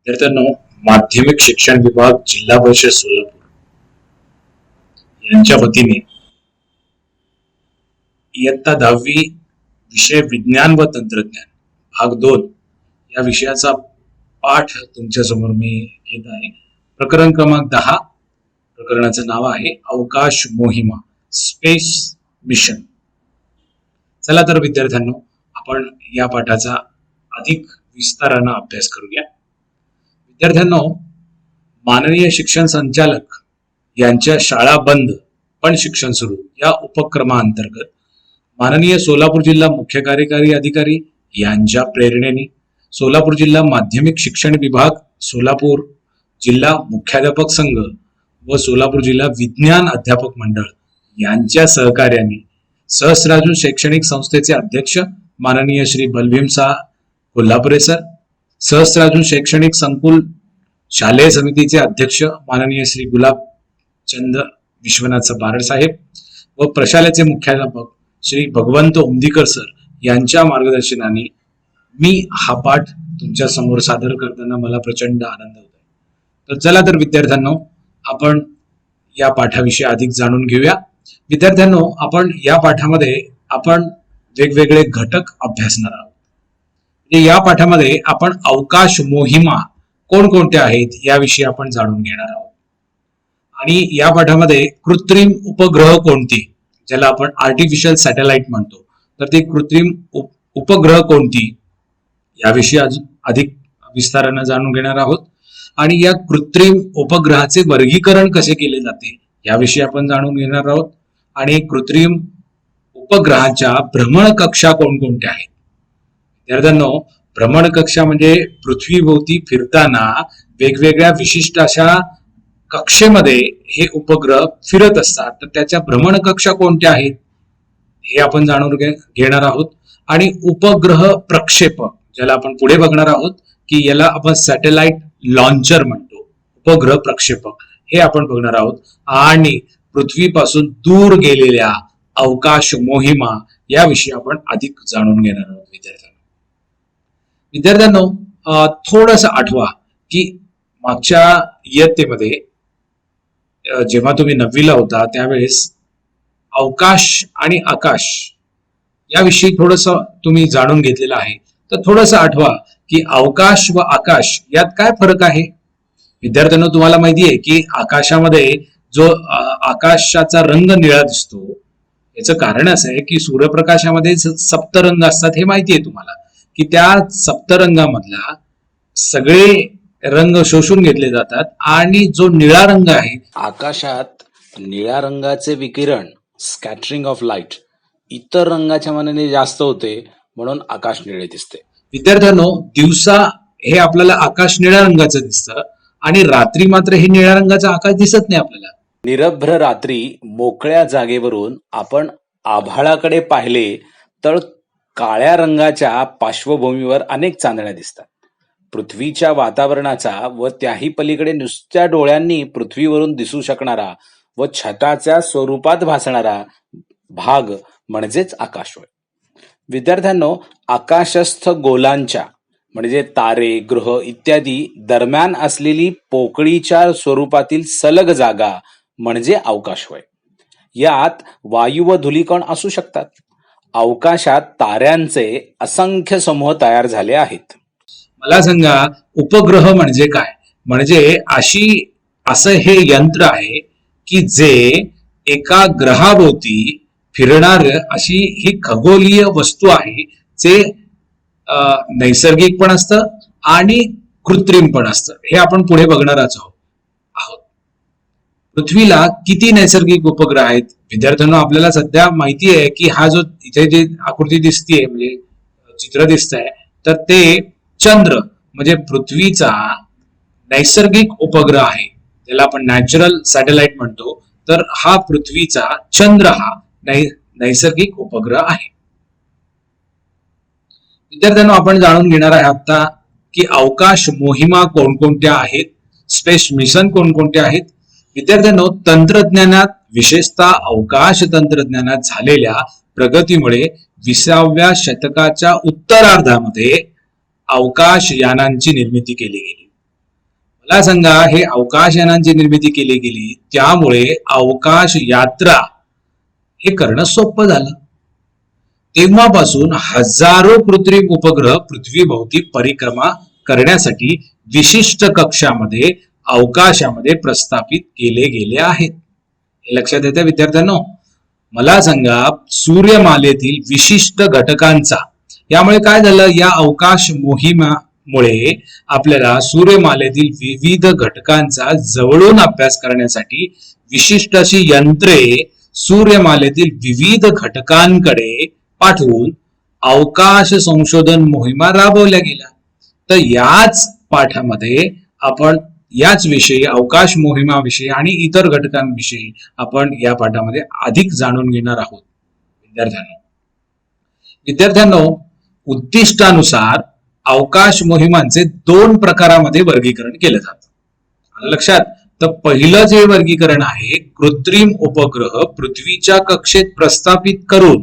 विद्यार्थ्यांनो, माध्यमिक शिक्षण विभाग जिल्हा परिषद सोलापूर यांच्या वतीने इयत्ता 10वी विषय विज्ञान व तंत्रज्ञान भाग 2 या विषयाचा पाठ तुमच्या समोर मी घेत आहे. प्रकरण क्रमांक 10. प्रकरणाचं नाव आहे अवकाश मोहिमा, स्पेस मिशन. चला तर विद्यार्थ्यांनो, आपण या पाठाचा अधिक विस्ताराने अभ्यास करूया. विद्यार्थ्यांनो, माननीय शिक्षण संचालक यांच्या शाळा बंद पण शिक्षण सुरू या उपक्रमाअंतर्गत माननीय सोलापूर जिल्हा मुख्य कार्यकारी अधिकारी यांच्या प्रेरणेने सोलापूर जिल्हा माध्यमिक शिक्षण विभाग, सोलापूर जिल्हा मुख्याध्यापक संघ व सोलापूर जिल्हा विज्ञान अध्यापक मंडळ यांच्या सहकार्याने सहस्राजू शैक्षणिक संस्थेचे अध्यक्ष माननीय श्री बलभीम शाह कोल्हापुरे सर, सहस्राजू शैक्षणिक संकुल शालेय समितीचे अध्यक्ष माननीय श्री गुलाबचंद विश्वनाथ बारड साहेब व प्रशालेचे मुख्याध्यापक श्री भगवंत उमदीकर सर यांच्या मार्गदर्शनाने मी हा पाठ तुमच्या समोर सादर करताना मला प्रचंड आनंद होत आहे. तर चला तर विद्यार्थ्यांनो, आपण या पाठाविषयी अधिक जाणून घेऊया. विद्यार्थ्यांनो, आपण या पाठामध्ये वेगवेगळे घटक अभ्यासणार आहोत. या पाठामध्ये आपण अवकाश मोहिमा कोणकोणत्या आहेत याविषयी आपण जाणून घेणार आहोत. आणि या पाठामध्ये कृत्रिम उपग्रह कोणती, ज्याला आपण आर्टिफिशियल सॅटेलाइट म्हणतो, तर ती कृत्रिम उपग्रह कोणती याविषयी अधिक विस्ताराने जाणून घेणार आहोत. आणि या कृत्रिम उपग्रहाचे वर्गीकरण कसे केले जाते याविषयी आपण जाणून घेणार आहोत. आणि कृत्रिम उपग्रहाच्या भ्रमण कक्षा कोणकोणत्या आहेत. विद्यार्थ्यांनो, भ्रमण कक्षा म्हणजे पृथ्वीभोवती फिरताना वेगवेगळ्या विशिष्ट अशा कक्षेमध्ये हे उपग्रह फिरत असतात, तर त्याच्या भ्रमण कक्षा कोणत्या आहेत हे आपण जाणून घेणार आहोत. आणि उपग्रह प्रक्षेपक, ज्याला आपण पुढे बघणार आहोत की याला आपण सॅटेलाइट लॉन्चर म्हणतो, उपग्रह प्रक्षेपक हे आपण बघणार आहोत. आणि पृथ्वीपासून दूर गेलेल्या अवकाश मोहिमा याविषयी आपण अधिक जाणून घेणार आहोत. विद्यार्थ्यांनो, थोडस आठवा की मागच्या इयत्तेमध्ये जेव्हा तुम्ही 9वीला होता त्यावेळेस अवकाश आणि आकाश याविषयी थोडस तुम्ही जाणून घेतलेलं आहे. तर थोडस आठवा की अवकाश व आकाश यात काय फरक आहे. विद्यार्थ्यांनो, तुम्हाला माहिती आहे की आकाशामध्ये जो आकाशाचा रंग निळा दिसतो, याचं कारण असं आहे की सूर्यप्रकाशामध्ये सप्तरंग असतात. हे माहिती आहे तुम्हाला की त्या सप्तरंगामधला सगळे रंग शोषून घेतले जातात आणि जो निळा रंग आहे, आकाशात निळ्या रंगाचे विकिरण, स्कॅटरिंग ऑफ लाईट, इतर रंगाच्या मानाने जास्त होते, म्हणून आकाश निळे दिसते. विद्यार्थ्यांनो, दिवसा हे आपल्याला आकाश निळ्या रंगाचं दिसतं आणि रात्री मात्र हे निळ्या रंगाचा आकाश दिसत नाही आपल्याला. निरभ्र रात्री मोकळ्या जागेवरून आपण आभाळाकडे पाहिले तर काळ्या रंगाच्या पार्श्वभूमीवर अनेक चांदण्या दिसतात. पृथ्वीच्या वातावरणाचा व त्याही पलीकडे नुसत्या डोळ्यांनी पृथ्वीवरून दिसू शकणारा व छटाच्या स्वरूपात भासणारा भाग म्हणजेच आकाश होय. विद्यार्थ्यांनो, आकाशस्थ गोलांच्या म्हणजे तारे, ग्रह इत्यादी दरम्यान असलेली पोकळीच्या स्वरूपातील सलग जागा म्हणजे अवकाश होय. यात वायू व धूलिकण असू शकतात. अवकाशात ताऱ्यांचे असंख्य समूह तयार झाले आहेत. मला सांगा, उपग्रह म्हणजे काय. म्हणजे असं हे यंत्र आहे की जे एका ग्रहाभोवती फिरणार अशी ही खगोलीय वस्तू आहे, जे नैसर्गिक पण असतं आणि कृत्रिम पण असतं. हे आपण पुढे बघणारच आहोत. पृथ्वीला किती नैसर्गिक उपग्रह आहेत. विद्यार्थ्यांना आपल्याला सध्या माहिती आहे की हा जो इथे जे आकृती दिसतीये म्हणजे चित्र दिसतंय, तर ते चंद्र म्हणजे पृथ्वीचा नैसर्गिक उपग्रह आहे, त्याला आपण नॅचरल सॅटेलाइट म्हणतो. तर हा पृथ्वीचा चंद्र हा नैसर्गिक उपग्रह आहे. विद्यार्थ्यांनो, आपण जाणून घेणार आहे आता की अवकाश मोहिमा कोणकोणत्या आहेत, स्पेस मिशन कोणकोणत्या आहेत. विद्यार्थ्यांनो, तंत्रज्ञानात विशेषतः अवकाश तंत्रज्ञानात झालेल्या प्रगतीमुळे 20व्या शतकाच्या उत्तरार्धामध्ये अवकाश यानांची निर्मिती केली गेली. मला सांगा, हे अवकाशयानांची निर्मिती केली गेली त्यामुळे अवकाश यात्रा हे करणं सोपं झालं. तेव्हापासून हजारो कृत्रिम उपग्रह पृथ्वीभोवती परिक्रमा करण्यासाठी विशिष्ट कक्षामध्ये अवकाशामध्ये प्रस्थापित केले गेले आहेत. हे लक्षात येतं विद्यार्थ्यांनो? मला सांगा, सूर्यमालेतील विशिष्ट घटकांचा, यामुळे काय झालं, या अवकाश मोहिमेमुळे आपल्याला सूर्यमालेतील विविध घटकांचा जवळून अभ्यास करण्यासाठी विशिष्ट अशी यंत्रे सूर्यमालेतील विविध घटकांकडे पाठवून अवकाश संशोधन मोहिमा राबवल्या गेल्या. तर याच पाठामध्ये आपण याच विषयी, अवकाश मोहिमाविषयी आणि इतर घटकांविषयी आपण या पाठामध्ये अधिक जाणून घेणार आहोत. विद्यार्थ्यांनो, उद्दिष्टानुसार अवकाश मोहिमांचे 2 प्रकारामध्ये वर्गीकरण केलं जातं. आलं लक्षात? तर पहिलं जे वर्गीकरण आहे, कृत्रिम उपग्रह पृथ्वीच्या कक्षेत प्रस्थापित करून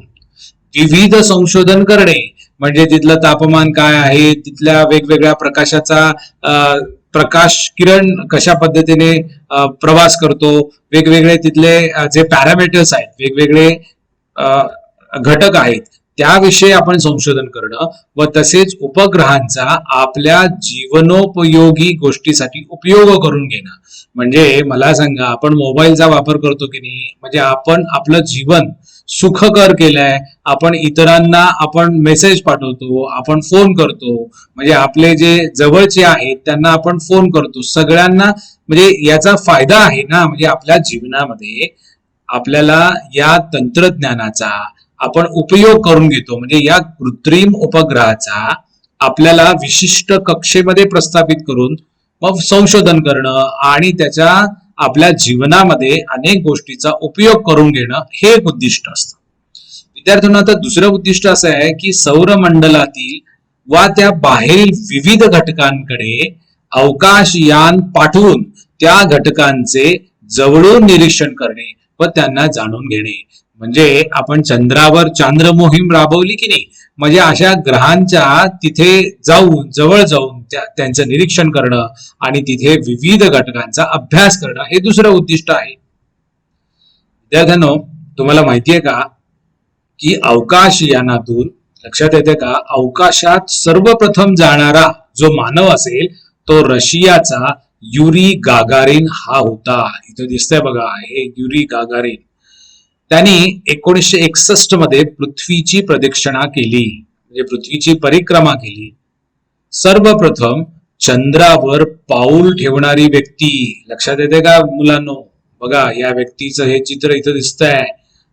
विविध संशोधन करणे, म्हणजे तिथलं तापमान काय आहे, तिथल्या वेगवेगळ्या प्रकाशाचा प्रकाश किरण कशा पद्धतीने प्रवास करतो, वेगवेगळे तिथले जे पॅरामीटर्स आहेत, वेगवेगळे घटक आहेत, त्याविषयी आपण संशोधन करणं व तसेच उपग्रहांचा आपल्या जीवनोपयोगी गोष्टीसाठी उपयोग करून घेणं. म्हणजे मला सांगा, आपण मोबाईलचा वापर करतो की नाही, म्हणजे आपण आपलं जीवन सुखकर केलंय, आपण इतरांना आपण मेसेज पाठवतो, आपण फोन करतो, म्हणजे आपले जे जवळचे आहेत त्यांना आपण फोन करतो, सगळ्यांना म्हणजे याचा फायदा आहे ना. म्हणजे आपल्या जीवनामध्ये आपल्याला या तंत्रज्ञानाचा आपण उपयोग करून घेतो. म्हणजे या कृत्रिम उपग्रहाचा आपल्याला विशिष्ट कक्षेमध्ये प्रस्थापित करून मग संशोधन करणं आणि त्याच्या आपल्या जीवनामध्ये अनेक गोष्टीचा उपयोग करून घेणं हे एक उद्दिष्ट असतं. विद्यार्थ्यांना आता दुसरं उद्दिष्ट असं आहे की सौरमंडलातील वा त्या बाहेरील विविध घटकांकडे अवकाशयान पाठवून त्या घटकांचे जवळून निरीक्षण करणे व त्यांना जाणून घेणे. म्हणजे आपण चंद्रावर चांद्र मोहीम राबवली की नाही, म्हणजे अशा ग्रहांच्या तिथे जाऊन, जवळ जाऊन त्यांचं निरीक्षण करणं आणि तिथे विविध घटकांचा अभ्यास करणं हे दुसरं उद्दिष्ट आहे. विद्यार्थ्यांनो, तुम्हाला माहितीये का की अवकाशयानातून, लक्षात येते का, अवकाशात सर्वप्रथम जाणारा जो मानव असेल तो रशियाचा युरी गागारिन हा होता. इथं दिसतंय बघा, हे युरी गागारिन. त्यांनी 1961 मध्ये पृथ्वीची प्रदक्षिणा केली, म्हणजे पृथ्वीची परिक्रमा केली. सर्वप्रथम चंद्रावर पाऊल ठेवणारी व्यक्ती. लक्षात येते का मुलांनो? बघा, या व्यक्तीचं हे चित्र इथं दिसतंय.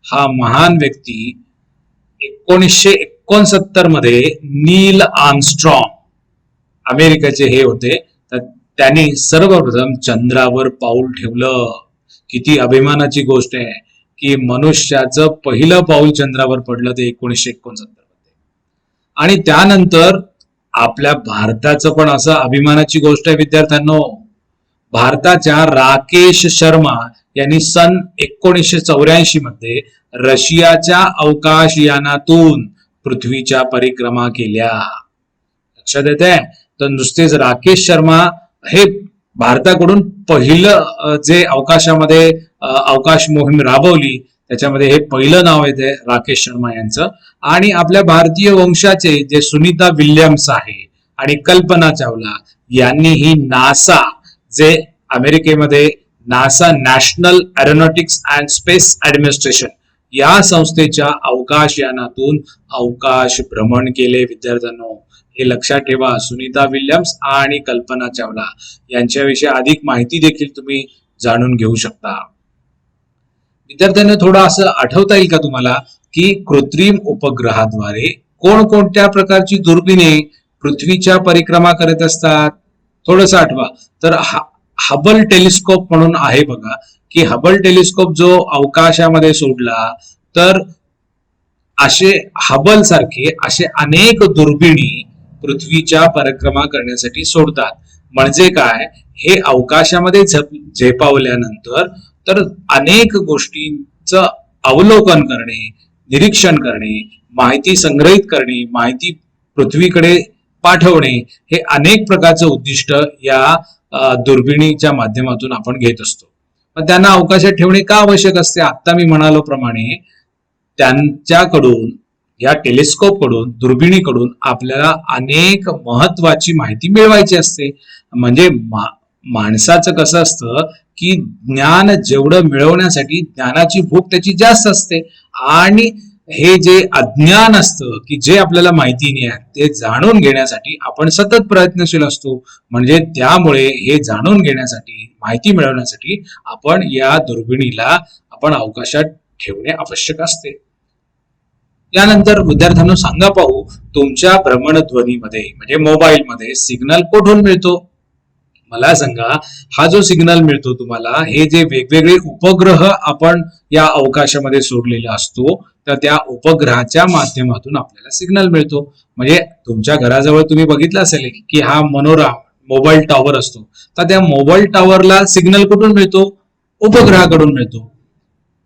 हा महान व्यक्ती 1969 मध्ये नील आर्मस्ट्रॉंग, अमेरिकेचे हे होते, तर त्यांनी सर्वप्रथम चंद्रावर पाऊल ठेवलं. किती अभिमानाची गोष्ट आहे की मनुष्याचं पहिलं पाऊल चंद्रावर पडलं ते 1969 मध्ये. आणि त्यानंतर आपल्या भारताचं पण असं अभिमानाची गोष्ट आहे विद्यार्थ्यांनो. भारताच्या राकेश शर्मा यांनी सन 1984 मध्ये रशियाच्या अवकाशयानातून पृथ्वीच्या परिक्रमा केल्या. लक्षात येते? तर नुसतेच राकेश शर्मा हे भारताकडून पहिलं जे अवकाशामध्ये अवकाश मोहीम राबवली त्याच्यामध्ये हे पहिलं नाव येते राकेश शर्मा यांचं. आणि आपल्या भारतीय वंशाचे जे सुनीता विल्यम्स आहे आणि कल्पना चावला यांनीही नासा, जे अमेरिकेमध्ये NASA national aeronautics and space administration या संस्थेच्या अवकाशयानातून अवकाश भ्रमण केले. विद्यार्थ्यांनो, हे लक्षात ठेवा. सुनीता विल्यम्स आणि कल्पना चावला यांच्याविषयी अधिक माहिती देखील तुम्ही जाणून घेऊ शकता. विद्यार्थ्यांना थोडं असं आठवता येईल का तुम्हाला की कृत्रिम उपग्रहाद्वारे कोणकोणत्या प्रकारची दुर्बिणे पृथ्वीच्या परिक्रमा करत असतात? थोडंसं आठवा. तर हबल टेलिस्कोप म्हणून आहे बघा, की हबल टेलिस्कोप जो अवकाशामध्ये सोडला तर असे हबल सारखे असे अनेक दुर्बिणी पृथ्वीच्या परिक्रमा करण्यासाठी सोडतात. म्हणजे काय, हे अवकाशामध्ये झेपावल्यानंतर तर अनेक गोष्टींचं अवलोकन करणे, निरीक्षण करणे, माहिती संग्रहित करणे, माहिती पृथ्वीकडे पाठवणे, हे अनेक प्रकारचं उद्दिष्ट या दुर्बिणीच्या माध्यमातून आपण घेत असतो. पण त्यांना अवकाशात ठेवणे का आवश्यक असते? आता मी म्हणालो प्रमाणे त्यांच्याकडून, या टेलिस्कोप कडून, दुर्बिणीकडून आपल्याला अनेक महत्वाची माहिती मिळवायची असते. म्हणजे माणसाचं कसं असतं की ज्ञान जेवढं मिळवण्यासाठी ज्ञानाची भूक त्याची जास्त असते, आणि हे जे अज्ञान असतं की जे आपल्याला माहिती नाही आहे ते जाणून घेण्यासाठी आपण सतत प्रयत्नशील असतो. म्हणजे त्यामुळे हे जाणून घेण्यासाठी, माहिती मिळवण्यासाठी आपण या दुर्बिणीला आपण अवकाशात ठेवणे आवश्यक असते. त्यानंतर विद्यार्थ्यांना सांगा पाहू, तुमच्या भ्रमणध्वनीमध्ये म्हणजे मोबाईल मध्ये सिग्नल कुठून मिळतो? मला सांगा, हा जो सिग्नल मिळतो तुम्हाला, हे जे वेगवेगळे उपग्रह आपण या अवकाशामध्ये सोडलेले असतो, तर त्या उपग्रहाच्या माध्यमातून आपल्याला सिग्नल मिळतो. म्हणजे तुमच्या घराजवळ तुम्ही बघितलं असेल की हा मनोरा मोबाईल टॉवर असतो, तर त्या मोबाईल टॉवरला सिग्नल कुठून मिळतो? उपग्रहाकडून मिळतो.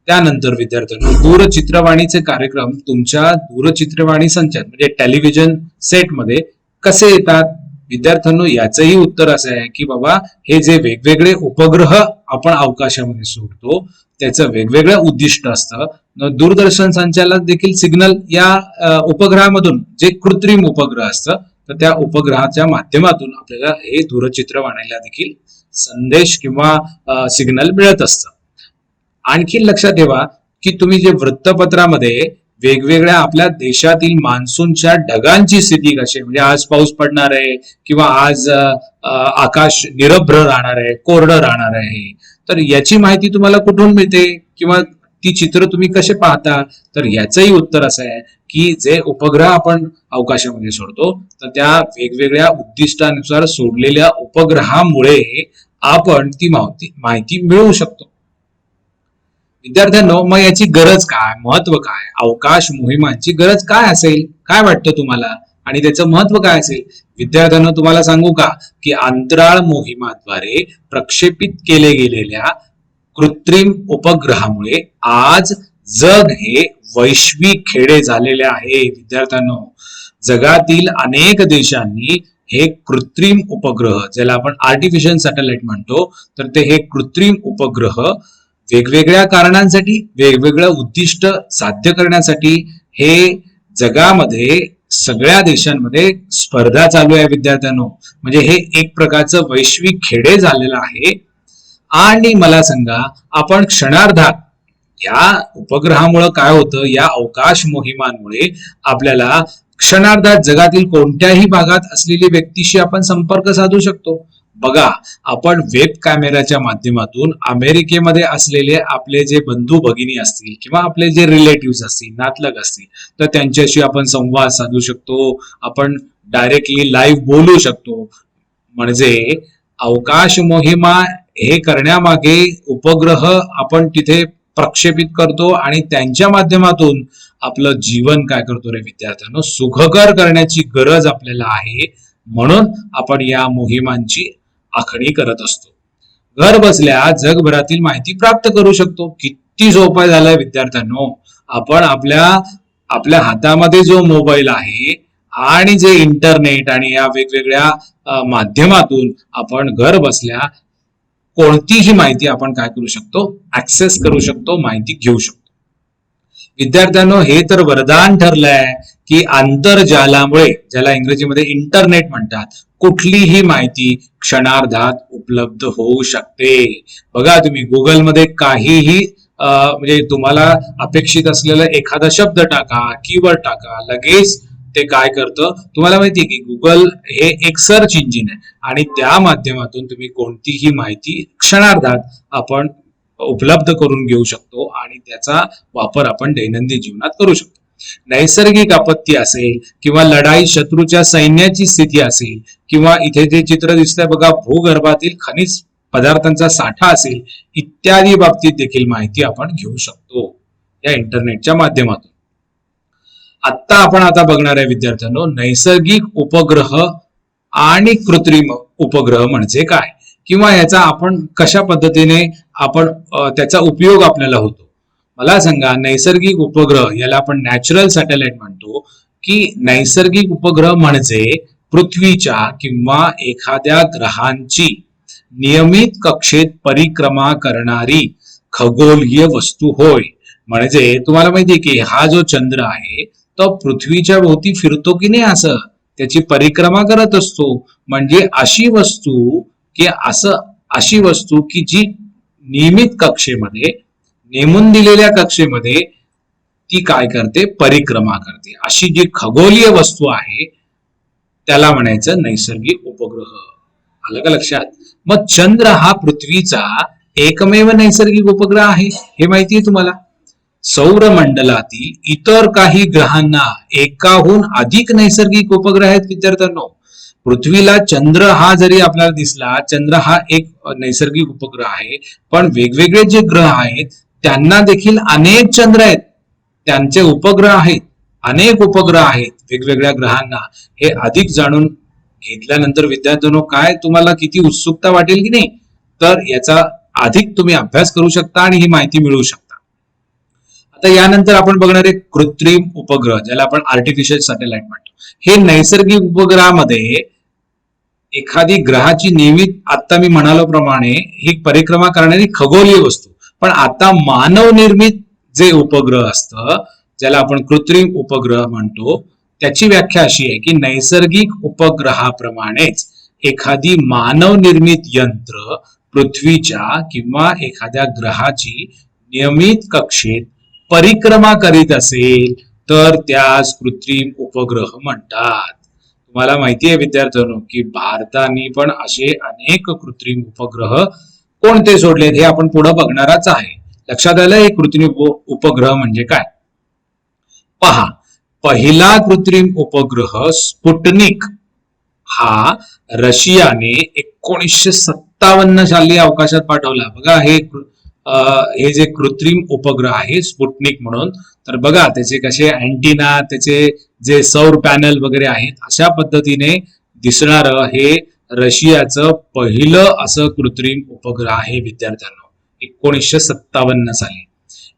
त्यानंतर विद्यार्थ्यांनो, दूरचित्रवाणीचे कार्यक्रम तुमच्या दूरचित्रवाणी संचात म्हणजे टेलिव्हिजन सेटमध्ये कसे येतात? विद्यार्थ्यांनो, याचंही उत्तर असं आहे की बाबा, हे जे वेगवेगळे उपग्रह आपण अवकाशामध्ये सोडतो त्याचं वेगवेगळं उद्दिष्ट असतं. दूरदर्शन संचालक देखील सिग्नल या उपग्रहामधून, जे कृत्रिम उपग्रह असतं, तर त्या उपग्रहाच्या माध्यमातून आपल्याला हे दूरचित्रवाणीला देखील संदेश किंवा सिग्नल मिळत असतं. आणखी लक्षात ठेवा की तुम्ही जे वृत्तपत्रामध्ये वेगवेगळ्या आपल्या देशातील मान्सूनच्या ढगांची स्थिती कशी आहे, म्हणजे आज पाऊस पडणार आहे किंवा आज आकाश निरभ्र राहणार आहे, कोरडं राहणार आहे, तर याची माहिती तुम्हाला कुठून मिळते किंवा ती चित्र तुम्ही कसे पाहता? तर याचंही उत्तर असं आहे की जे उपग्रह आपण अवकाशामध्ये सोडतो, तर त्या वेगवेगळ्या उद्दिष्टानुसार सोडलेल्या उपग्रहामुळे आपण ती माहिती मिळवू शकतो. विद्यार्थ्यांनो, मग याची गरज काय, महत्व काय, अवकाश मोहिमांची गरज काय असेल? काय वाटतं तुम्हाला? आणि त्याचं महत्व काय असेल? विद्यार्थ्यांनो, तुम्हाला सांगू का की अंतराळ मोहिमाद्वारे प्रक्षेपित केले गेलेल्या कृत्रिम उपग्रहामुळे आज जग हे वैश्विक खेडे झालेले आहे. विद्यार्थ्यांनो, जगातील अनेक देशांनी हे कृत्रिम उपग्रह, ज्याला आपण आर्टिफिशियल सॅटेलाइट म्हणतो, तर ते हे कृत्रिम उपग्रह वेगवेगळ्या कारणांसाठी, वेगवेगळं उद्दिष्ट साध्य करण्यासाठी हे जगामध्ये सगळ्या देशांमध्ये स्पर्धा चालू आहे. विद्यार्थ्यांनो, म्हणजे हे एक प्रकारचं वैश्विक खेडे झालेलं आहे. आणि मला सांगा, आपण क्षणार्धात या उपग्रहामुळे काय होतं, या अवकाश मोहिमांमुळे आपल्याला क्षणार्धात जगातील कोणत्याही भागात असलेली व्यक्तीशी आपण संपर्क साधू शकतो. बघा, आपण वेब कॅमेराच्या माध्यमातून अमेरिकेमध्ये असलेले आपले जे बंधू भगिनी असतील किंवा आपले जे रिलेटिव्ह असतील, नातलग असतील, तर त्यांच्याशी आपण संवाद साधू शकतो. आपण डायरेक्टली लाईव्ह बोलू शकतो. म्हणजे अवकाश मोहिमा हे करण्यामागे उपग्रह आपण तिथे प्रक्षेपित करतो आणि त्यांच्या माध्यमातून आपलं जीवन काय करतो रे विद्यार्थ्यांनो, सुखकर करण्याची गरज आपल्याला आहे. म्हणून आपण या मोहिमांची आखणी करत असतो. घर बसल्या जगभरातील माहिती प्राप्त करू शकतो. किती सोपं झालंय विद्यार्थ्यांनो. आपण आपल्या हातामध्ये जो मोबाईल आहे आणि जे इंटरनेट आणि या वेगवेगळ्या माध्यमातून आपण घर बसल्या कोणतीही माहिती आपण काय करू शकतो, ऍक्सेस करू शकतो, माहिती घेऊ शकतो. विद्यार्थ्यांनो, हे तर वरदान ठरलंय की आंतरजालामुळे, ज्याला इंग्रजीमध्ये इंटरनेट म्हणतात, कुठलीही माहिती क्षणार्धात उपलब्ध होऊ शकते. बघा, तुम्ही गुगलमध्ये काहीही म्हणजे तुम्हाला अपेक्षित असलेला एखादा शब्द टाका, कीवर्ड टाका, लगेच ते काय करतं तुम्हाला माहितीये की गुगल हे एक सर्च इंजिन आहे आणि त्या माध्यमातून तुम्ही कोणतीही माहिती क्षणार्धात आपण उपलब्ध करून घेऊ शकतो आणि त्याचा वापर आपण दैनंदिन जीवनात करू शकतो. नैसर्गिक आपत्ती असेल किंवा लढाई, शत्रूच्या सैन्याची स्थिती असेल किंवा इथे जे चित्र दिसतंय बघा, भूगर्भातील खनिज पदार्थांचा साठा असेल, इत्यादी बाबतीत देखील माहिती आपण घेऊ शकतो या इंटरनेटच्या माध्यमातून. आता बघणार आहे विद्यार्थ्यांनो, नैसर्गिक उपग्रह आणि कृत्रिम उपग्रह म्हणजे काय किंवा याचा आपण कशा पद्धतीने आपण त्याचा उपयोग आपल्याला होतो. मला सांगा, नैसर्गिक उपग्रह, याला आपण नॅचरल सॅटेलाइट म्हणतो, की नैसर्गिक उपग्रह म्हणजे पृथ्वीच्या किंवा एखाद्या ग्रहांची नियमित कक्षेत परिक्रमा करणारी खगोलीय वस्तू होय. म्हणजे तुम्हाला माहितीये की हा जो चंद्र आहे तो पृथ्वीच्या भोवती फिरतो की नाही, असं त्याची परिक्रमा करत असतो. म्हणजे अशी वस्तू की जी नियमित कक्षेमध्ये, नेमून दिलेल्या कक्षेमध्ये ती काय करते, परिक्रमा करते. अशी जी खगोलीय वस्तू आहे त्याला म्हणायचं नैसर्गिक उपग्रह. आलं का लक्षात? मग चंद्र हा पृथ्वीचा एकमेव नैसर्गिक उपग्रह आहे हे माहितीये तुम्हाला. सौरमंडलातील इतर काही ग्रहांना एकाहून अधिक नैसर्गिक उपग्रह आहेत विद्यार्थ्यांनो. पृथ्वीला चंद्र हा जरी आपल्याला दिसला, चंद्र हा एक नैसर्गिक उपग्रह आहे, पण वेगवेगळे जे ग्रह आहेत त्यांना देखील अनेक चंद्र आहेत, त्यांचे उपग्रह आहेत, अनेक उपग्रह आहेत वेगवेगळ्या ग्रहांना. हे अधिक जाणून घेतल्यानंतर विद्यार्थ्यांनो काय तुम्हाला किती उत्सुकता वाटेल की नाही, तर याचा अधिक तुम्ही अभ्यास करू शकता आणि ही माहिती मिळवू शकता. आता यानंतर आपण बघणार आहे कृत्रिम उपग्रह, ज्याला आपण आर्टिफिशियल सॅटेलाइट म्हणतो. हे नैसर्गिक उपग्रहामध्ये एखादी ग्रहाची नियमित, आता मी म्हणालो प्रमाणे, ही परिक्रमा करणारी खगोलीय वस्तू. पण आता मानव निर्मित जे उपग्रह असतं, ज्याला आपण कृत्रिम उपग्रह म्हणतो, त्याची व्याख्या अशी आहे की नैसर्गिक उपग्रहाप्रमाणेच एखादी मानव निर्मित यंत्र पृथ्वीच्या किंवा एखाद्या ग्रहाची नियमित कक्षेत परिक्रमा करीत असेल तर त्यास कृत्रिम उपग्रह म्हणतात. तुम्हाला माहिती आहे विद्यार्थ्यांनो की भारताने पण असे अनेक कृत्रिम उपग्रह कोणते सोडलेत हे आपण पुढे बघणारच आहे. लक्षात आलं हे कृत्रिम उपग्रह म्हणजे काय? पहा, पहिला कृत्रिम उपग्रह स्पुटनिक हा रशियाने 1957 साली अवकाशात पाठवला. बघा हे जे कृत्रिम उपग्रह आहे स्पुटनिक म्हणून, तर बघा त्याचे कसे अँटीना, त्याचे जे सौर पॅनल वगैरे आहेत, अशा पद्धतीने दिसणार हे रशियाचं पहिलं असं कृत्रिम उपग्रह आहे विद्यार्थ्यांनो, 1957 साली.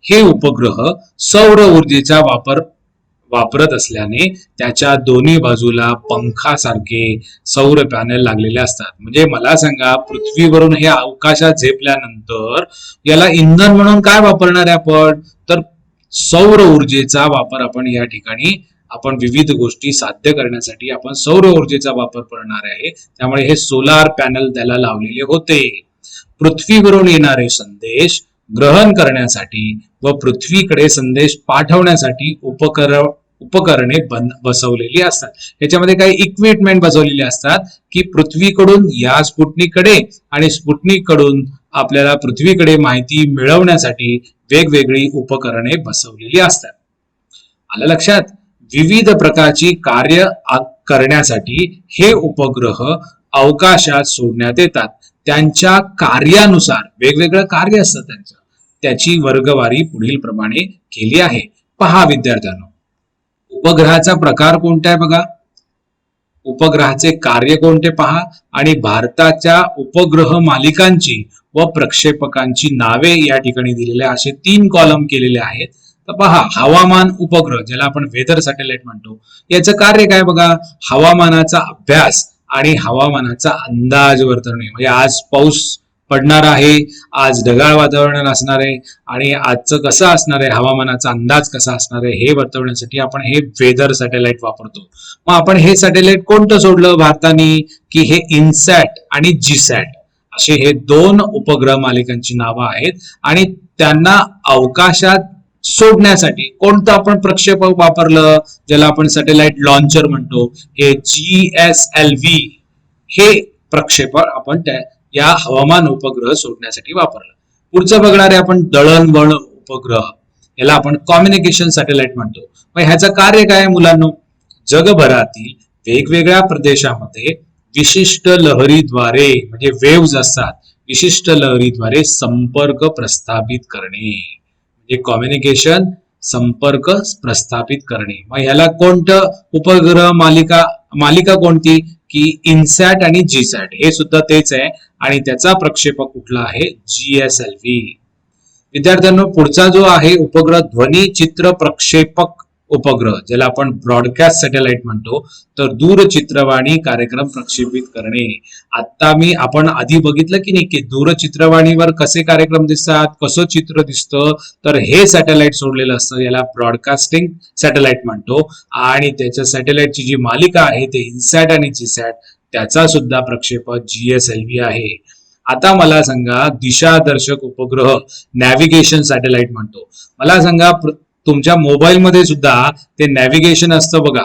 हे उपग्रह सौर ऊर्जेचा वापरत असल्याने त्याच्या दोन्ही बाजूला पंखासारखे सौर पॅनल लागलेले असतात. म्हणजे मला सांगा, पृथ्वीवरून हे अवकाशात झेपल्यानंतर याला इंधन म्हणून काय वापरणार आहे आपण, तर सौर ऊर्जेचा वापर आपण या ठिकाणी विविध गोष्टी साध्य करण्यासाठी आपण सौर ऊर्जेचा वापर करणार आहे. त्यामुळे हे सोलार पॅनल त्याला लावलेले होते. पृथ्वीवरून येणारे संदेश ग्रहण करण्यासाठी व पृथ्वीकडे संदेश पाठवण्यासाठी उपकरणे बसवलेली असतात. याच्यामध्ये काही इक्विपमेंट बसवलेले असतात की पृथ्वीकडून या स्पुटनिककडे आणि स्पुटनिककडून आपल्याला पृथ्वीकडे माहिती मिळवण्यासाठी वेगवेगळी उपकरणे बसवलेली असतात. आलं लक्षात? विविध प्रकारची कार्य करण्यासाठी हे उपग्रह अवकाशात सोडण्यात येतात. त्यांच्या कार्यानुसार वेगवेगळं कार्य असतं त्याची वर्गवारी पुढील प्रमाणे केली आहे. पहा विद्यार्थ्यांनो, उपग्रहाचा प्रकार कोणता आहे बघा, उपग्रहाचे कार्य कोणते पहा, आणि भारताच्या उपग्रह मालिकांची व प्रक्षेपकांची नावे या ठिकाणी दिलेले असे 3 कॉलम केलेले आहेत. तर पहा, हवामान उपग्रह, ज्याला आपण वेदर सॅटेलाइट म्हणतो, याचं कार्य काय बघा, हवामानाचा अभ्यास आणि हवामानाचा अंदाज वर्तवणे. म्हणजे आज पाऊस पडणार आहे, आज ढगाळ वातावरण असणार आहे आणि आजचं कसं असणार आहे, हवामानाचा अंदाज कसा असणार आहे हे वर्तवण्यासाठी आपण हे वेदर सॅटेलाइट वापरतो. मग आपण हे सॅटेलाइट कोणतं सोडलं भारताने, की हे इनसॅट आणि जीसॅट असे हे 2 उपग्रह मालिकांची नावं आहेत. आणि त्यांना अवकाशात सोडण्यासाठी कोणतं आपण प्रक्षेपक वापरलं, ज्याला आपण सॅटेलाइट लॉन्चर म्हणतो, हे GSLV हे प्रक्षेपक आपण या हवामान उपग्रह सोडण्यासाठी वापरलं. पुढचं बघणार आहे आपण दळणवळण उपग्रह, याला आपण कम्युनिकेशन सॅटेलाइट म्हणतो. मग ह्याचं कार्य काय आहे मुलांनो, जगभरातील वेगवेगळ्या प्रदेशामध्ये विशिष्ट लहरीद्वारे, म्हणजे वेव्हज असतात, विशिष्ट लहरीद्वारे संपर्क प्रस्थापित करणे, म्हणजे कम्युनिकेशन, संपर्क प्रस्थापित करणे. मग ह्याला कोणतं उपग्रह मालिका कोणती, की इनसॅट आणि जीसॅट, हे सुद्धा तेच आहे. आणि त्याचा प्रक्षेपक कुठला आहे, GSLV. विद्यार्थ्यांनो, पुढचा जो आहे उपग्रह ध्वनी चित्र प्रक्षेपक उपग्रह, ज्याला आपण ब्रॉडकास्ट सॅटेलाइट म्हणतो, तर दूरचित्रवाणी कार्यक्रम प्रक्षेपित करणे. आपण आधी बघितलं की नाही की दूरचित्रवाणीवर कसे कार्यक्रम दिसतात, कसं चित्र दिसतं, तर हे सॅटेलाइट सोडलेलं असतं, याला ब्रॉडकास्टिंग सॅटेलाइट म्हणतो. आणि त्याच्या सॅटेलाइटची जी मालिका आहे ते इन्सॅट आणि जीसॅट, त्याचा सुद्धा प्रक्षेपक GSLV आहे. आता मला सांगा, दिशादर्शक उपग्रह नॅव्हिगेशन सॅटेलाइट म्हणतो. मला सांगा, तुमच्या मोबाईलमध्ये सुद्धा ते नॅव्हिगेशन असतं बघा.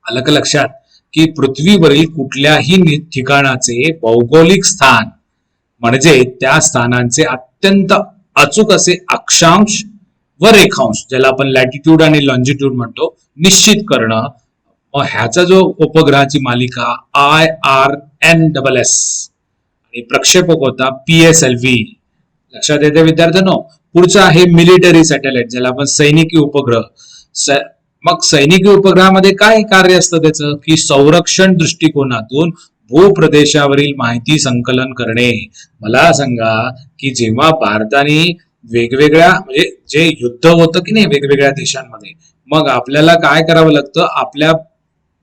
आलं का लक्षात की पृथ्वीवरील कुठल्याही ठिकाणाचे भौगोलिक स्थान म्हणजे त्या स्थानांचे अत्यंत अचूक असे अक्षांश व रेखांश, ज्याला आपण लॅटिट्यूड आणि लॉन्जिट्यूड म्हणतो, निश्चित करणं. मग ह्याचा जो उपग्रहाची मालिका IRNSS आणि प्रक्षेपक होता PSLV. लक्षात येते विद्यार्थ्यांनो. पुढचं आहे मिलिटरी सॅटेलाइट, ज्याला आपण सैनिकी उपग्रह. मग सैनिकी उपग्रहामध्ये काय कार्य असतं त्याचं, की संरक्षण दृष्टिकोनातून भूप्रदेशावरील माहिती संकलन करणे. मला सांगा की जेव्हा भारताने वेगवेगळ्या म्हणजे जे युद्ध होतं की नाही वेगवेगळ्या देशांमध्ये, मग आपल्याला काय करावं लागतं, आपल्या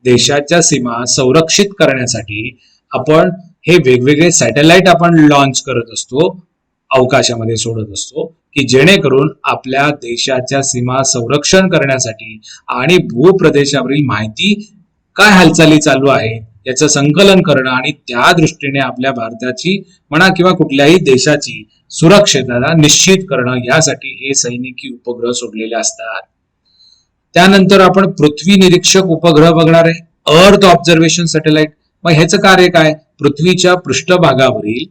देशाच्या सीमा संरक्षित करण्यासाठी आपण हे वेगवेगळे सॅटेलाइट आपण लॉन्च करत असतो, अवकाशामध्ये सोडत असतो, की जेणेकरून आपल्या देशाच्या सीमा संरक्षण करण्यासाठी आणि भूप्रदेशावरील माहिती काय हालचाली चालू आहेत याचं संकलन करणं आणि त्या दृष्टीने आपल्या भारताची म्हणा किंवा कुठल्याही देशाची सुरक्षितता निश्चित करणं, यासाठी हे सैनिकी उपग्रह सोडलेले असतात. त्यानंतर आपण पृथ्वी निरीक्षक उपग्रह बघणार आहे, अर्थ ऑब्झर्वेशन सॅटेलाइट. मग ह्याचं कार्य काय, पृथ्वीच्या पृष्ठभागावरील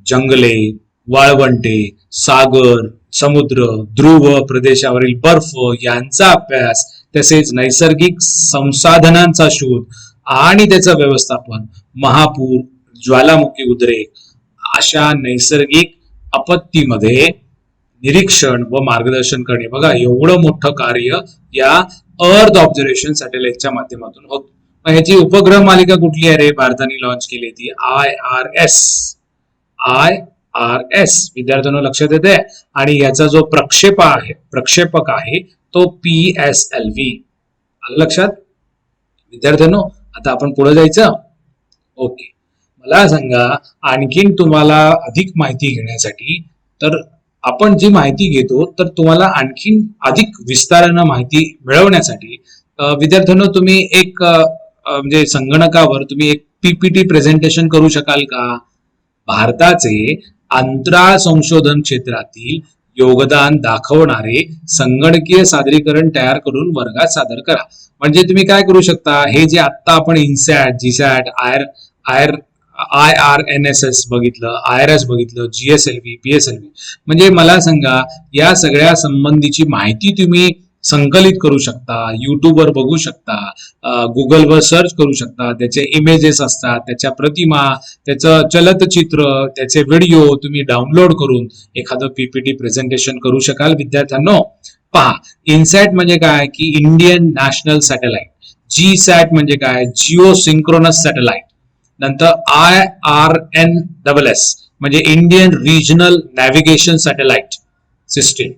जंगले, वाळवंटे, सागर, समुद्र, ध्रुव प्रदेशावरील बर्फ यांचा अभ्यास, तसेच नैसर्गिक संसाधनांचा शोध आणि त्याचं व्यवस्थापन, महापूर, ज्वालामुखी उद्रेक अशा नैसर्गिक आपत्तीमध्ये निरीक्षण व मार्गदर्शन करणे. बघा, एवढं मोठं कार्य या अर्थ ऑब्झर्वेशन सॅटेलाइटच्या माध्यमातून होतं. मग ह्याची उपग्रह मालिका कुठली आहे रे, भारताने लॉन्च केली ती IRS. विद्यार्थ्यांना लक्षात येते. आणि याचा जो प्रक्षेपक आहे तो PSLV. आलं लक्षात विद्यार्थ्यांनो. आता आपण पुढे जायचं. ओके, मला सांगा आणखीन तुम्हाला अधिक माहिती घेण्यासाठी, तर आपण जी माहिती घेतो तर तुम्हाला आणखीन अधिक विस्तारानं माहिती मिळवण्यासाठी विद्यार्थ्यांनो तुम्ही एक म्हणजे संगणकावर तुम्ही एक PPT प्रेझेंटेशन करू शकाल का? भारताचे अंतराळ संशोधन क्षेत्रातील योगदान दाखवणारे संगणकीय सादरीकरण तयार करून वर्गात सादर करा. म्हणजे तुम्ही काय करू शकता, हे जे आता आपण इन्सॅट, जीसॅट, IRNSS बघितलं, IRS बघितलं, GSLV, PSLV, म्हणजे मला सांगा या सगळ्या संबंधीची माहिती तुम्ही संकलित करू शकता, युट्यूबवर बघू शकता, गुगलवर सर्च करू शकता. त्याचे इमेजेस असतात, त्याच्या प्रतिमा, त्याचं चलतचित्र, त्याचे व्हिडिओ तुम्ही डाउनलोड करून एखादं PPT प्रेझेंटेशन करू शकाल. विद्यार्थ्यांनो पहा, इन्सॅट म्हणजे काय की इंडियन नॅशनल सॅटेलाइट, GSAT म्हणजे काय, जिओ सिंक्रोनस सॅटेलाइट. नंतर IRNSS म्हणजे Indian regional navigation satellite system.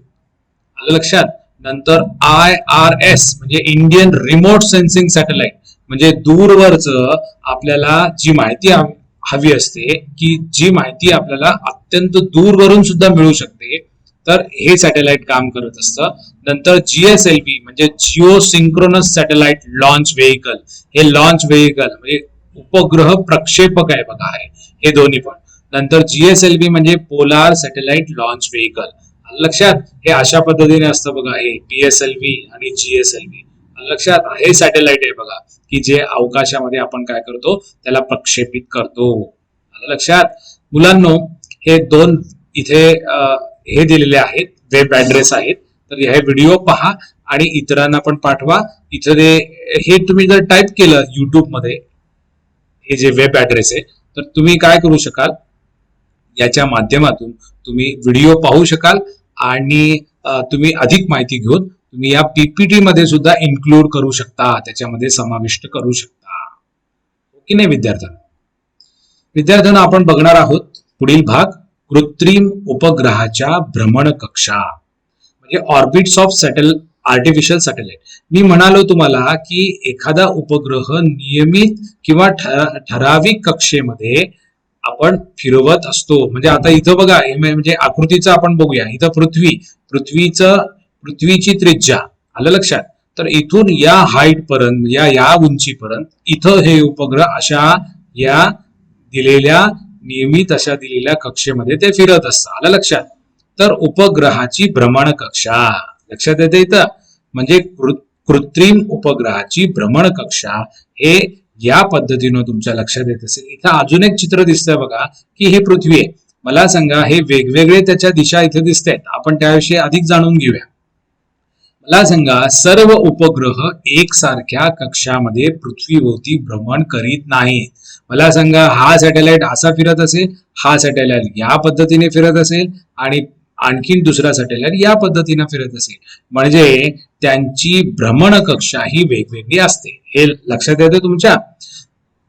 आलं लक्षात. नंतर IRS म्हणजे इंडियन रिमोट सेन्सिंग सॅटेलाइट, म्हणजे दूरवरच आपल्याला जी माहिती हवी असते, की जी माहिती आपल्याला अत्यंत दूरवरून सुद्धा मिळू शकते, तर हे सॅटेलाइट काम करत असतं. नंतर GSLV म्हणजे Jio synchronous satellite launch vehicle. हे लॉन्च व्हेइकल म्हणजे उपग्रह प्रक्षेपक आहे बघा, हे दोन्ही पण. नंतर GSLV म्हणजे पोलार सॅटेलाइट लॉन्च व्हेइकल. लक्षात. हे अशा पद्धतीने असतं बघा, हे PSLV आणि GSLV. लक्षात. हे सॅटेलाइट आहे बघा, की जे अवकाशामध्ये आपण काय करतो, त्याला प्रक्षेपित करतो. लक्षात. मुलांनो, हे दोन इथे हे दिलेले आहेत, वेब ऍड्रेस आहेत, तर हे व्हिडिओ पहा आणि इतरांना पण पाठवा. इथे हे तुम्ही जर टाईप केलं युट्यूब मध्ये, हे जे वेब ऍड्रेस आहे, तर तुम्ही काय करू शकाल, याच्या माध्यमातून तुम्ही व्हिडिओ पाहू शकाल आणि तुम्ही अधिक माहिती घेऊन तुम्ही या PPT मध्ये सुद्धा इन्क्लूड करू शकता, त्याच्यामध्ये समाविष्ट करू शकता. की नाही विद्यार्थ्यांना आपण बघणार आहोत पुढील भाग, कृत्रिम उपग्रहाच्या भ्रमण कक्षा म्हणजे ऑर्बिट्स ऑफ आर्टिफिशियल सॅटेलाइट. मी म्हणालो तुम्हाला की एखादा उपग्रह नियमित किंवा ठराविक कक्षेमध्ये आपण फिरवत असतो. म्हणजे आता इथं बघा, म्हणजे आकृतीचं आपण बघूया. इथं पृथ्वीची त्रिज्या आलं लक्षात. तर इथून या हाईट पर्यंत या उंचीपर्यंत इथं हे उपग्रह अशा या दिलेल्या नियमित अशा दिलेल्या कक्षेमध्ये ते फिरत असतं. आलं लक्षात. तर उपग्रहाची भ्रमण कक्षा लक्षात येते इथं. म्हणजे कृत्रिम उपग्रहाची भ्रमण कक्षा हे या पद्धतीनं तुमच्या लक्षात येत असेल. इथं अजून एक चित्र दिसतंय बघा की ही पृथ्वी आहे. मला सांगा, हे वेगवेगळे त्याच्या दिशा इथे दिसत आहेत. आपण त्याविषयी अधिक जाणून घेऊया. मला सांगा, सर्व उपग्रह एकसारख्या कक्षामध्ये पृथ्वीभोवती भ्रमण करीत नाहीत. मला सांगा, हा सॅटेलाइट असा फिरत असेल, हा सॅटेलाइट या पद्धतीने फिरत असेल आणि आणखीन दुसरा सॅटेलाइट या पद्धतीने फिरत असेल. म्हणजे त्यांची भ्रमण कक्षा ही वेगवेगळी असते. हे लक्षात येतं तुमच्या.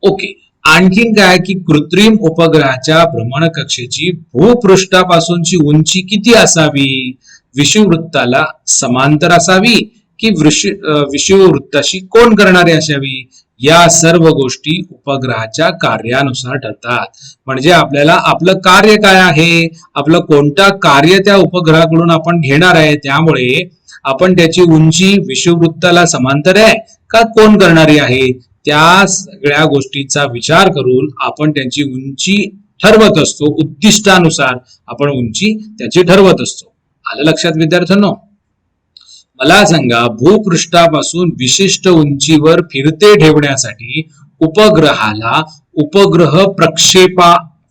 ओके. आणखीन काय की कृत्रिम उपग्रहाच्या भ्रमण कक्षेची भूपृष्ठापासूनची उंची किती असावी? विषुववृत्ताला समांतर असावी की विषुववृत्ताशी कोण करणारी असावी? या सर्व गोष्टी उपग्रहाच्या कार्यानुसार ठरतात. म्हणजे आपल्याला आपलं कार्य काय आहे, आपलं कोणतं कार्य त्या उपग्रहाकडून आपण घेणार आहे, त्यामुळे आपण त्याची उंची विषुववृत्ताला समांतर आहे का कोण करणारी आहे, त्या सगळ्या गोष्टीचा विचार करून आपण त्यांची उंची ठरवत असतो. उद्दिष्टानुसार आपण उंची त्याची ठरवत असतो. आलं लक्षात विद्यार्थ्यांनो. मला सांगा, भूपृष्ठापासून विशिष्ट उंचीवर फिरते ठेवण्यासाठी उपग्रहाला उपग्रह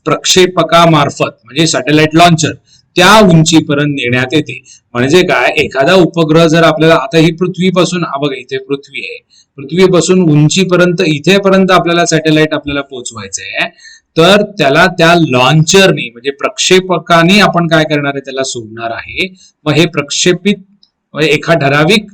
प्रक्षेपकामार्फत म्हणजे सॅटेलाइट लॉन्चर त्या उंचीपर्यंत नेण्यात येते. म्हणजे काय, एखादा उपग्रह जर आपल्याला, आता ही पृथ्वीपासून बघा, इथे पृथ्वी आहे, पृथ्वीपासून उंचीपर्यंत इथेपर्यंत आपल्याला सॅटेलाइट आपल्याला पोहोचवायचं आहे. तर त्याला त्या लॉन्चरने म्हणजे प्रक्षेपकाने आपण काय करणार आहे, त्याला सोडणार आहे. मग हे प्रक्षेपित एका ठराविक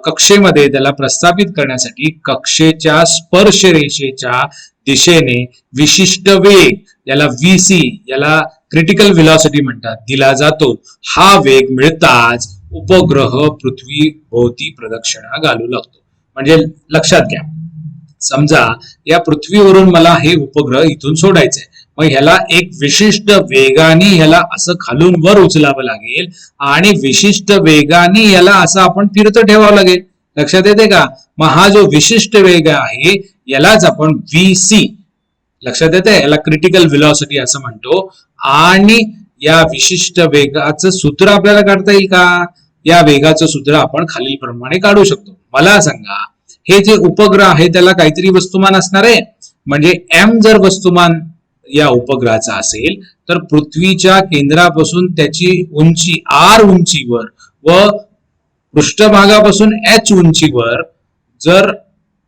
कक्षेमध्ये त्याला प्रस्थापित करण्यासाठी कक्षेच्या स्पर्श रेषेच्या दिशेने विशिष्ट वेग, याला VC, याला क्रिटिकल व्हेलॉसिटी म्हणतात, दिला जातो. हा वेग मिळताच उपग्रह पृथ्वी भोवती प्रदक्षिणा घालू लागतो. म्हणजे लक्षात घ्या, समजा या पृथ्वीवरून मला हे उपग्रह इथून सोडायचंय. मग ह्याला एक विशिष्ट वेगाने ह्याला असं खालून वर उचलावं लागेल आणि विशिष्ट वेगाने याला असं आपण फिरत ठेवावं लागेल. लक्षात येते का? मग हा जो विशिष्ट वेग आहे यालाच आपण VC, लक्षात येते, याला क्रिटिकल व्हेलॉसिटी असं म्हणतो. आणि या विशिष्ट वेगाचं सूत्र आपल्याला काढता येईल का? या वेगाचं सूत्र आपण खालील प्रमाणे काढू शकतो. मला सांगा, हे जे उपग्रह आहे त्याला काहीतरी वस्तुमान असणार आहे. म्हणजे M जर वस्तुमान या उपग्रहाचा असेल तर पृथ्वीच्या केंद्रापासून त्याची उंची R उंचीवर व पृष्ठभागापासून H उंचीवर जर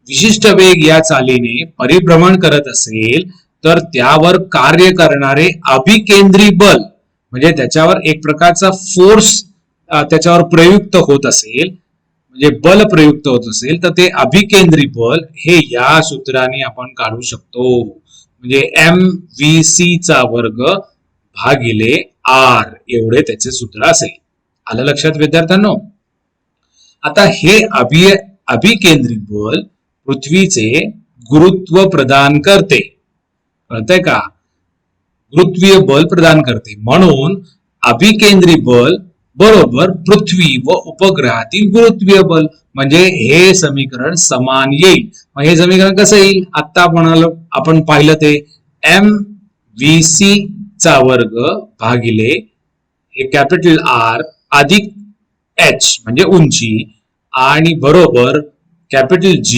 विशिष्ट वेग या चालीने परिभ्रमण करत असेल तर त्यावर कार्य करणारे अभिकेंद्री बल, म्हणजे त्याच्यावर एक प्रकारचा फोर्स त्याच्यावर प्रयुक्त होत असेल, म्हणजे बल प्रयुक्त होत असेल, तर ते अभिकेंद्री बल हे या सूत्राने आपण काढू शकतो. म्हणजे MVC चा वर्ग भागिले R एवढे त्याचे सूत्र असेल. आलं लक्षात विद्यार्थ्यांनो. आता हे अभिकेंद्री बल पृथ्वीचे गुरुत्व प्रदान करते. कळतंय का? गुरुत्वीय बल प्रदान करते. म्हणून अभिकेंद्री बल बरोबर पृथ्वी व उपग्रहातील गुरुत्वीय बल, म्हणजे हे समीकरण समान येईल. मग हे समीकरण कसं येईल? आता आपण पाहिलं ते MVC चा वर्ग भागिले हे कॅपिटल R अधिक H म्हणजे उंची आणि बरोबर capital G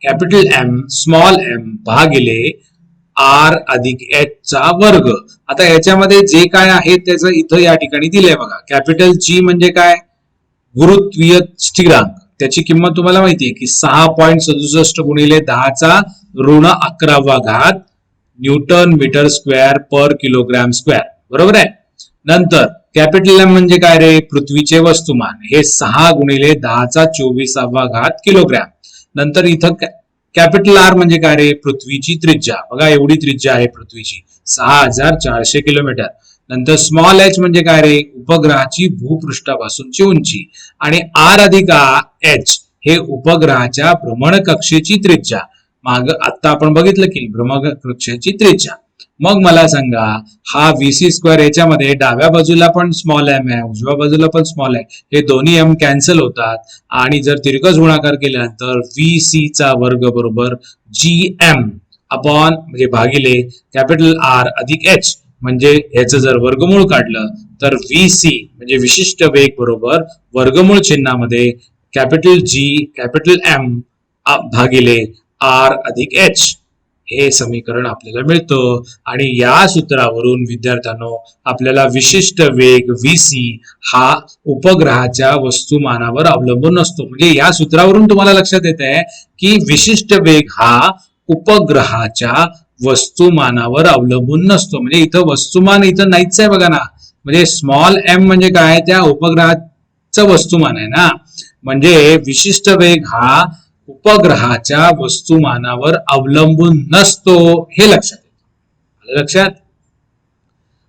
capital M small m भागिले R अधिक H चा वर्ग. आता याच्यामध्ये जे काय आहे त्याचं इथं या ठिकाणी दिलंय बघा. कॅपिटल G म्हणजे काय? गुरुत्वीय स्थिरांक. त्याची किंमत तुम्हाला माहितीये की 6.67 गुणिले 10⁻11 न्यूटन मीटर स्क्वेअर पर किलोग्राम स्क्वेअर. बरोबर आहे. नंतर कॅपिटल M म्हणजे काय रे? पृथ्वीचे वस्तुमान, हे 6 गुणिले 10⁻24 किलोग्राम. नंतर इथं कॅपिटल R म्हणजे काय रे? पृथ्वीची त्रिज्या. बघा एवढी त्रिज्या आहे पृथ्वीची, 6400 किलोमीटर. नंतर स्मॉल एच म्हणजे काय रे, उपग्रहाची भूपृष्ठापासूनची उंची, आणि आर अधिक एच हे उपग्रहाच्या भ्रमणकक्षेची त्रिज्या. माग आता आपण बघितलं की भ्रमणकक्षेची त्रिज्या. मग मला सांगा, हा VC² याच्यामध्ये डाव्या बाजूला पण स्मॉल एम आहे, उजव्या बाजूला पण स्मॉल आहे, हे दोन्ही एम कॅन्सल होतात, आणि जर तिरकस गुणाकार केल्यानंतर VC चा वर्ग बरोबर GM अपॉन म्हणजे भागिले कॅपिटल R अधिक H, म्हणजे ह्याचं जर वर्गमूळ काढलं तर VC म्हणजे विशिष्ट वेग बरोबर वर्गमूळ चिन्हामध्ये कॅपिटल G कॅपिटल M भागिले R अधिक H हे समीकरण आपल्याला मिळतं. आणि या सूत्रावरून विद्यार्थ्यांनो आपल्याला विशिष्ट वेग VC हा उपग्रहाच्या वस्तुमानावर अवलंबून नसतो. म्हणजे या सूत्रावरून तुम्हाला लक्षात येत आहे की विशिष्ट वेग हा उपग्रहाच्या वस्तुमानावर अवलंबून नसतो. म्हणजे इथं वस्तुमान इथं नाहीच आहे बघा ना. म्हणजे स्मॉल एम म्हणजे काय, त्या उपग्रहाचं वस्तुमान आहे ना. म्हणजे विशिष्ट वेग हा उपग्रहाच्या वस्तुमानावर अवलंबून नसतो, हे लक्षात येतं. लक्षात.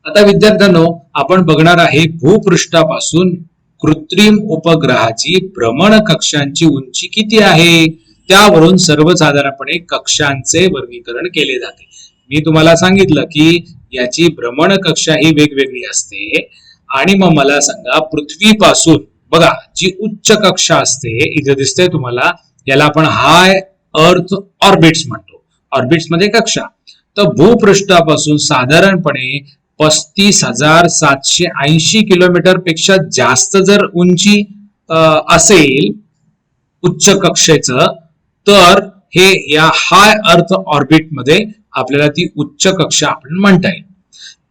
आता विद्यार्थ्यांनो आपण बघणार आहे भूपृष्ठापासून कृत्रिम उपग्रहाची भ्रमण कक्षांची उंची किती आहे, त्यावरून सर्वसाधारणपणे कक्षांचे वर्गीकरण केले जाते. मी तुम्हाला सांगितलं की याची भ्रमण कक्षा ही वेगवेगळी असते. आणि मग मला सांगा, पृथ्वीपासून बघा जी उच्च कक्षा असते, इथे दिसते तुम्हाला, याला आपण हाय अर्थ ऑर्बिट्स म्हणतो. ऑर्बिट्स म्हणजे कक्षा. तर भूपृष्ठापासून साधारणपणे 35,780 किलोमीटर पेक्षा जास्त जर उंची असेल उच्च कक्षेचं, तर हे या हाय अर्थ ऑर्बिट मध्ये आपल्याला ती उच्च कक्षा आपण म्हणता येईल.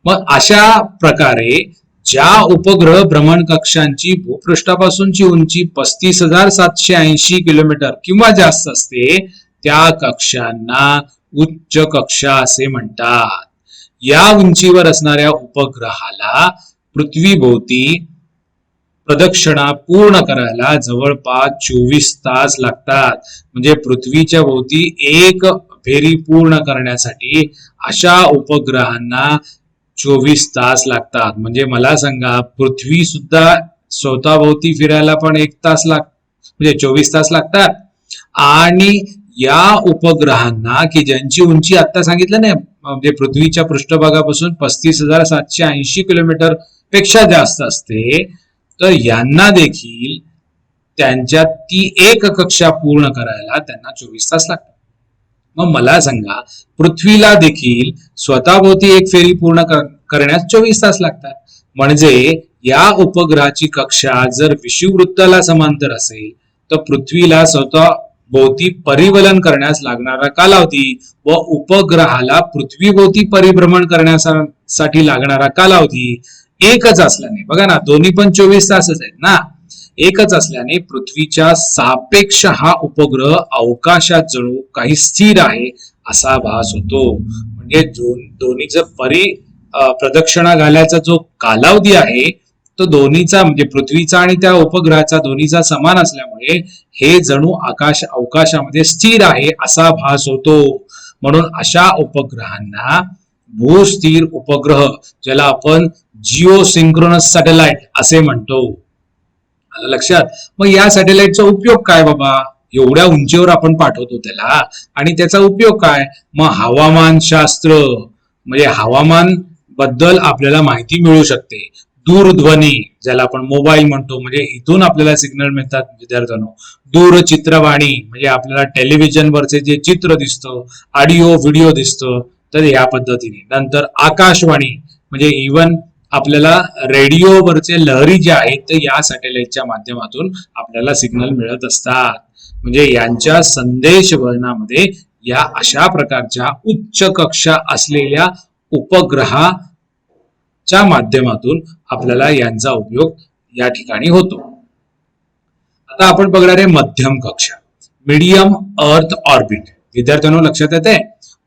मग अशा प्रकारे ज्या उपग्रह भ्रमण कक्षांची भूपृष्ठापासूनची उंची 35,780 किलोमीटर किंवा जास्त असते, त्या कक्षांना उच्च कक्षा असे म्हणतात. या उंचीवर असणाऱ्या उपग्रहाला पृथ्वीभोवती प्रदक्षिणा पूर्ण करायला जवळपास 24 तास लागतात. म्हणजे पृथ्वीच्या भोवती एक फेरी पूर्ण करण्यासाठी अशा उपग्रहांना 24 तास लागतात. म्हणजे मला सांगा, पृथ्वी सुद्धा स्वतःभोवती फिरायला पण 1 तास म्हणजे 24 तास लागतात. आणि या उपग्रहांना की ज्यांची उंची आता सांगितलं ना, म्हणजे पृथ्वीच्या पृष्ठभागापासून 35,780 किलोमीटर पेक्षा जास्त असते, तर यांना देखील त्यांच्या ती एक कक्षा पूर्ण करायला त्यांना 24 तास लागतात. मग मला सांगा, पृथ्वीला देखील स्वतःभोवती एक फेरी पूर्ण करण्यास 24 तास लागतात. म्हणजे या उपग्रहाची कक्षा जर विषुववृत्ताला समांतर असेल, तर पृथ्वीला स्वतः भोवती परिवलन करण्यास लागणारा कालावधी व उपग्रहाला पृथ्वीभोवती परिभ्रमण करण्यासाठी लागणारा कालावधी एकच असल्याने, बघा ना, दोन्ही पण 24 तासच आहेत ना, एकच असल्याने पृथ्वीच्या सापेक्ष हा उपग्रह अवकाशात जणू काही स्थिर आहे असा भास होतो. म्हणजे दोन्हीचं प्रदक्षिणा घालायचा जो कालावधी आहे तो दोन्हीचा म्हणजे पृथ्वीचा आणि त्या उपग्रहाचा दोन्हीचा समान असल्यामुळे हे जणू अवकाशामध्ये स्थिर आहे असा भास होतो. म्हणून अशा उपग्रहांना भूस्थिर उपग्रह, ज्याला आपण जिओसिंक्रोनस सॅटेलाइट असे म्हणतो. आलं लक्षात. मग या सॅटेलाइटचा उपयोग काय बाबा, एवढ्या उंचीवर आपण पाठवतो त्याला, आणि त्याचा उपयोग काय, मग हवामान शास्त्र म्हणजे हवामान बद्दल आपल्याला माहिती मिळू शकते. दूरध्वनी ज्याला आपण मोबाईल म्हणतो, म्हणजे इथून आपल्याला सिग्नल मिळतात विद्यार्थ्यांनो. दूरचित्रवाणी म्हणजे आपल्याला टेलिव्हिजन वरचे जे चित्र दिसतं, ऑडिओ व्हिडिओ दिसतं, तर या पद्धतीने. नंतर आकाशवाणी म्हणजे इव्हन आपल्याला रेडिओवरचे लहरी जे आहेत ते या सॅटेलाइटच्या माध्यमातून आपल्याला सिग्नल मिळत असतात. म्हणजे यांच्या संदेश वहनामध्ये या अशा प्रकारच्या उच्च कक्षा असलेल्या उपग्रहाच्या माध्यमातून आपल्याला यांचा उपयोग या ठिकाणी होतो. आता आपण बघणार आहे मध्यम कक्षा, मीडियम अर्थ ऑर्बिट. विद्यार्थ्यांनो लक्षात येते,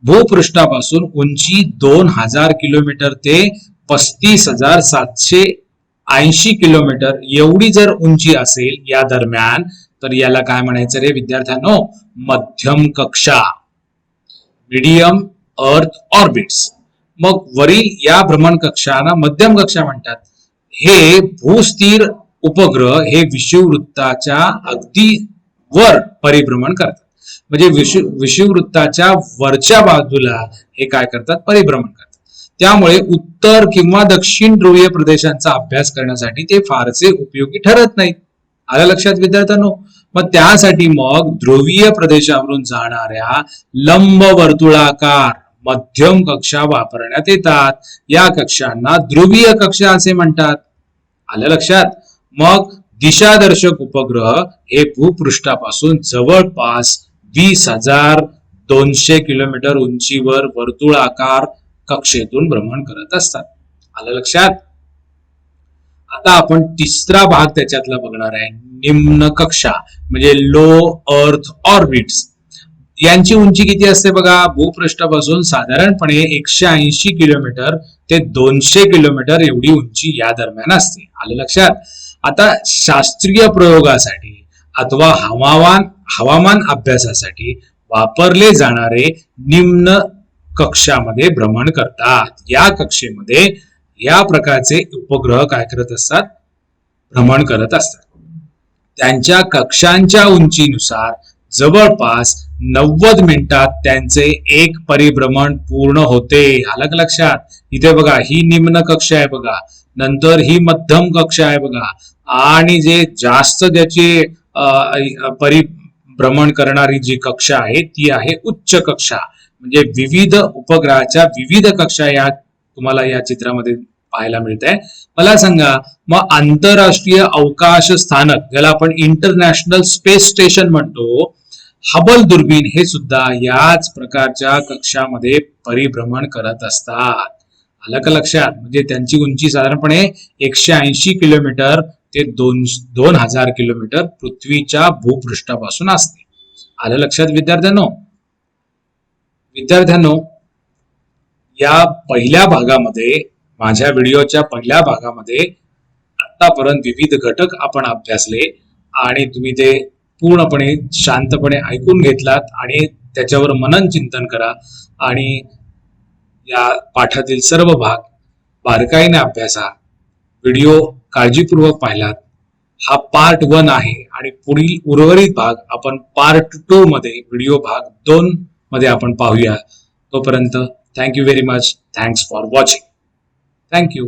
भूपृष्ठापासून उंची 2000 किलोमीटर ते 35,780 किलोमीटर एवढी जर उंची असेल या दरम्यान, तर याला काय म्हणायचं रे विद्यार्थ्यांनो, मध्यम कक्षा, मीडियम अर्थ ऑर्बिट्स. मग वरील या भ्रमण कक्षांना मध्यम कक्षा म्हणतात. हे भूस्थिर उपग्रह हे विषुववृत्ताच्या अगदी वर परिभ्रमण करतात. म्हणजे विषुववृत्ताच्या वरच्या बाजूला हे काय करतात, परिभ्रमण करतात. त्यामुळे उत्तर किंवा दक्षिण ध्रुवीय प्रदेशांचा अभ्यास करण्यासाठी ते फारसे उपयोगी ठरत नाहीत. आलं लक्षात विद्यार्थ्यांनो? मग त्यासाठी मग ध्रुवीय प्रदेशावरून जाणाऱ्या लंब वर्तुळाकार मध्यम कक्षा वापरण्यात येतात. या कक्षांना ध्रुवीय कक्षा असे म्हणतात. आलं लक्षात? मग दिशादर्शक उपग्रह हे भूपृष्ठापासून जवळपास 20,200 किलोमीटर उंचीवर वर्तुळाकार कक्षेतून भ्रमण करत असतात. आलं लक्षात? आता आपण तिसरा भाग त्याच्यातला बघणार आहे, निम्न कक्षा म्हणजे लो अर्थ ऑर्बिट्स. यांची उंची किती असते बघा, भूपृष्ठापासून साधारणपणे 180 किलोमीटर ते 200 किलोमीटर एवढी उंची या दरम्यान असते. आलं लक्षात? आता शास्त्रीय प्रयोगासाठी अथवा हवामान अभ्यासासाठी वापरले जाणारे निम्न कक्षामध्ये भ्रमण करतात. या कक्षेमध्ये या प्रकारचे उपग्रह काय करत असतात, भ्रमण करत असतात. त्यांच्या कक्षांच्या उंचीनुसार जवळपास 90 मिनिटात त्यांचे एक परिभ्रमण पूर्ण होते. आलं लक्षात? इथे बघा, ही निम्न कक्षा आहे बघा, नंतर ही मध्यम कक्षा आहे बघा, आणि जे जास्त ज्याचे परिभ्रमण करणारी जी कक्षा आहे ती आहे उच्च कक्षा. म्हणजे विविध उपग्रहाच्या विविध कक्षा या तुम्हाला या चित्रामध्ये पाहायला मिळत आहे. मला सांगा, मग आंतरराष्ट्रीय अवकाश स्थानक ज्याला आपण इंटरनॅशनल स्पेस स्टेशन म्हणतो, हबल दुर्बीण हे सुद्धा याच प्रकारच्या कक्षामध्ये परिभ्रमण करत असतात. आलं का लक्षात? म्हणजे त्यांची उंची साधारणपणे 180 किलोमीटर ते 2000 किलोमीटर पृथ्वीच्या भूपृष्ठापासून असते. आलं लक्षात विद्यार्थ्यांनो? या पहिल्या भागामध्ये, माझ्या व्हिडिओच्या पहिल्या भागामध्ये आतापर्यंत विविध घटक आपण अभ्यासले आणि तुम्ही ते पूर्णपणे शांतपणे ऐकून घेतलात आणि त्याच्यावर मनन चिंतन करा आणि या पाठातील सर्व भाग बारकाईने अभ्यासा. व्हिडिओ काळजीपूर्वक पाहिलात. हा पार्ट 1 आहे आणि पुढील उर्वरित भाग आपण पार्ट 2 मध्ये, व्हिडिओ भाग 2 मध्ये आपण पाहूया. तोपर्यंत thank you very much. Thanks for watching. Thank you.